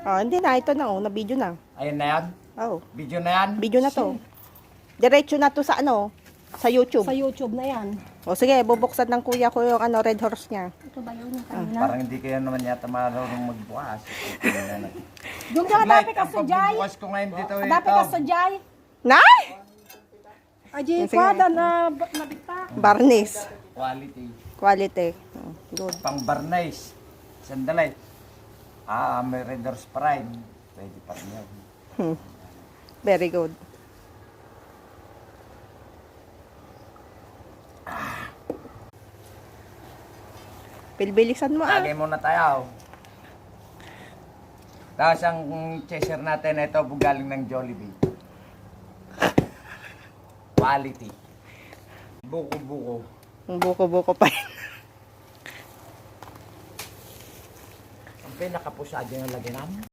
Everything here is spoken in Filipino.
Oh, hindi na. Ito na, oh. Na-video na. Ayun na yan? Oh. Video na yan? Video na to. Diretso na to sa ano? Sa YouTube. Sa YouTube na yan. O sige, bubuksan ng kuya ko yung ano, red horse niya. Ito ba yun yung kanina? Parang hindi kayo naman yata marunong magbukas. Doon ka Like, dapat ka ang sa Jai. pagbubukas ko ngayon dito Dapat ka sa Jai. Nay! Aji, Sige. kwada na nabita. Barnis. Quality. Quality. Oh, good. Pang barniz. Sandali. May Raiders Prime. Pwede pa rin yan. Very good. Pilbilisan mo ah. Lagay muna tayo. Tapos ang chaser natin, ito galing ng Jollibee. Quality. Buko-buko. Ang buko-buko pa yun. Ang pinakapusado yung lagyan namin.